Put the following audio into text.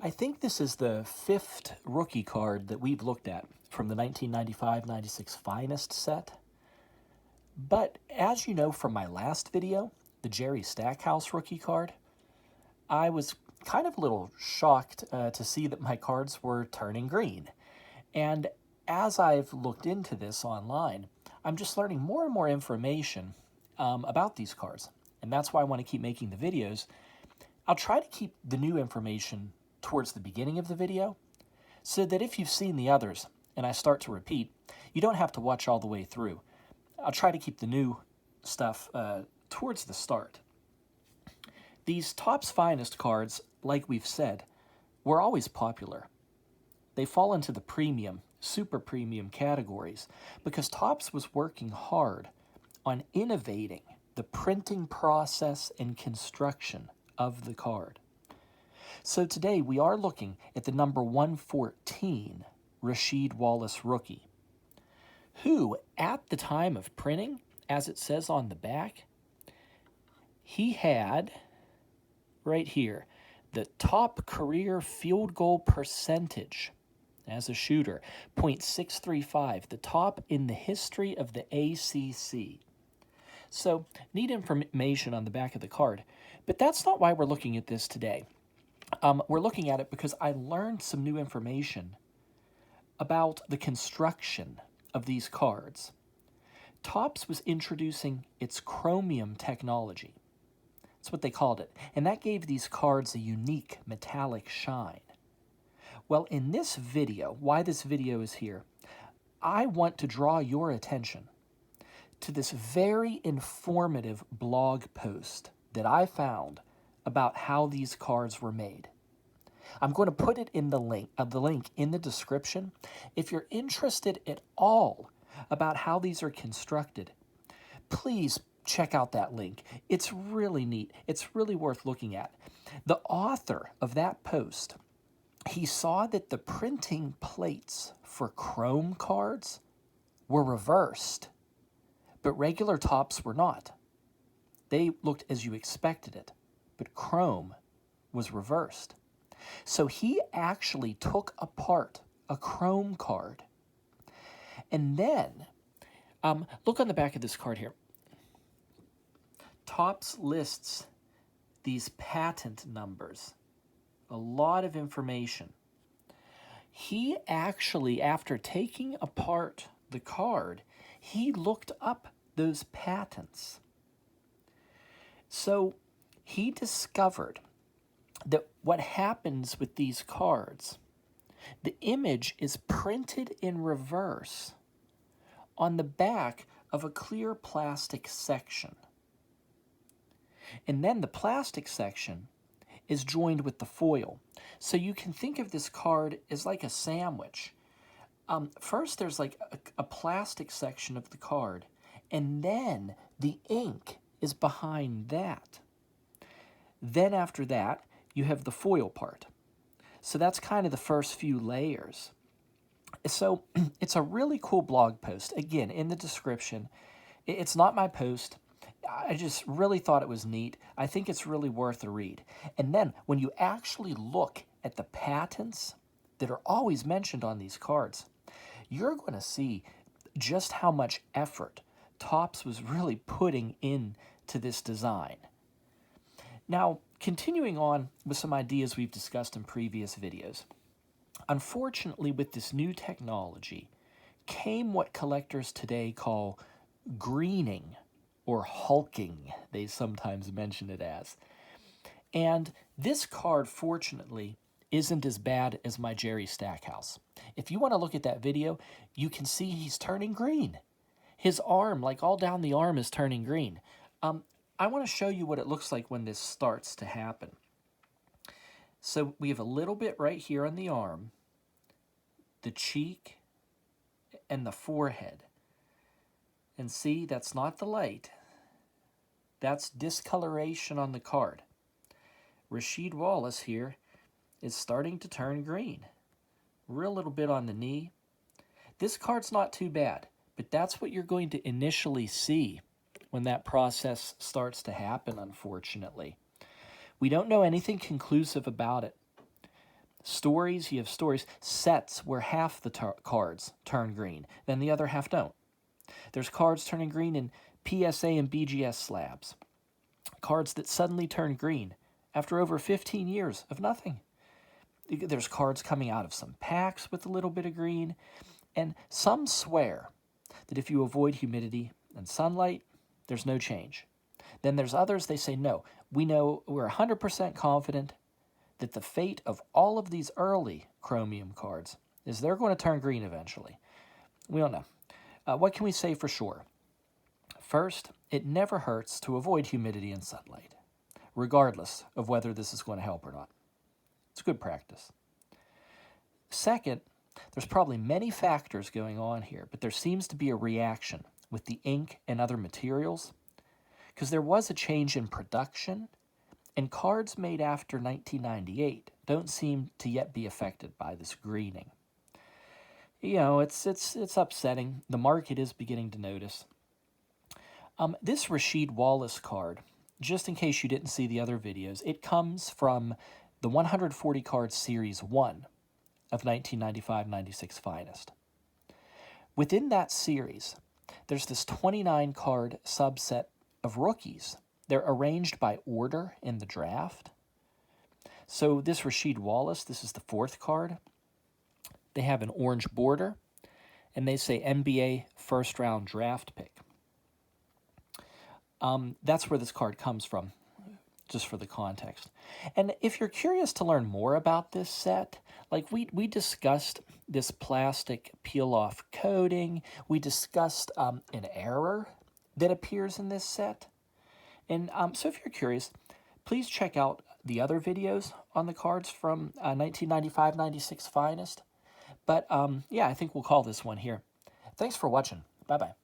I think this is the fifth rookie card that we've looked at from the 1995-96 Finest set. But as you know from my last video, the Jerry Stackhouse rookie card, I was kind of a little shocked to see that my cards were turning green. And as I've looked into this online, I'm just learning more and more information about these cards. And that's why I want to keep making the videos. I'll try to keep the new information towards the beginning of the video so that if you've seen the others and I start to repeat, you don't have to watch all the way through. I'll try to keep the new stuff towards the start. These Topps Finest cards, like we've said, were always popular. They fall into the premium, super premium categories because Topps was working hard on innovating the printing process and construction of the card. So today we are looking at the number 114 Rasheed Wallace rookie, who at the time of printing, as it says on the back, he had right here the top career field goal percentage as a shooter, .635, the top in the history of the ACC. So, neat information on the back of the card. But that's not why we're looking at this today. We're looking at it because I learned some new information about the construction of these cards. Topps was introducing its chromium technology. That's what they called it. And that gave these cards a unique metallic shine. Well, in this video, why this video is here, I want to draw your attention to this very informative blog post that I found about how these cards were made. I'm going to put it in the link in the description. If you're interested at all about how these are constructed, please check out that link. It's really neat. It's really worth looking at. The author of that post, he saw that the printing plates for chrome cards were reversed, but regular Topps were not. They looked as you expected it, but chrome was reversed. So he actually took apart a chrome card. And then, look on the back of this card here. Topps lists these patent numbers. A lot of information. He actually, after taking apart the card, he looked up those patents. So he discovered that what happens with these cards, the image is printed in reverse on the back of a clear plastic section. And then the plastic section is joined with the foil. So you can think of this card as like a sandwich. First, there's like a plastic section of the card, and then the ink is behind that. Then after that, you have the foil part. So that's kind of the first few layers. So it's a really cool blog post. Again, in the description. It's not my post. I just really thought it was neat. I think it's really worth a read. And then when you actually look at the patents that are always mentioned on these cards, you're going to see just how much effort Topps was really putting into this design. Now, continuing on with some ideas we've discussed in previous videos. Unfortunately, with this new technology came what collectors today call greening, or hulking, they sometimes mention it as. And this card, fortunately, isn't as bad as my Jerry Stackhouse. If you want to look at that video, you can see he's turning green. His arm, like all down the arm, is turning green. I want to show you what it looks like when this starts to happen. So we have a little bit right here on the arm, the cheek, and the forehead. And see, that's not the light. That's discoloration on the card. Rasheed Wallace here is starting to turn green. Real little bit on the knee. This card's not too bad, but that's what you're going to initially see when that process starts to happen, unfortunately. We don't know anything conclusive about it. Stories, you have stories, sets where half the cards turn green, then the other half don't. There's cards turning green in PSA and BGS slabs. Cards that suddenly turn green after over 15 years of nothing. There's cards coming out of some packs with a little bit of green, and some swear that if you avoid humidity and sunlight, there's no change. Then there's others, they say, no, we're 100% confident that the fate of all of these early chromium cards is they're going to turn green eventually. We don't know. What can we say for sure? First, it never hurts to avoid humidity and sunlight, regardless of whether this is going to help or not. It's good practice. Second, there's probably many factors going on here, but there seems to be a reaction with the ink and other materials because there was a change in production, and cards made after 1998 don't seem to yet be affected by this greening. You know, it's upsetting. The market is beginning to notice. This Rasheed Wallace card, just in case you didn't see the other videos, it comes from the 140 card Series 1 of 1995-96 Finest. Within that series, there's this 29 card subset of rookies. They're arranged by order in the draft. So this Rasheed Wallace, this is the 4th card. They have an orange border, and they say NBA first round draft pick. That's where this card comes from, just for the context. And if you're curious to learn more about this set, like we discussed this plastic peel-off coating, we discussed an error that appears in this set. And so if you're curious, please check out the other videos on the cards from 1995-96 Finest. But yeah, I think we'll call this one here. Thanks for watching. Bye-bye.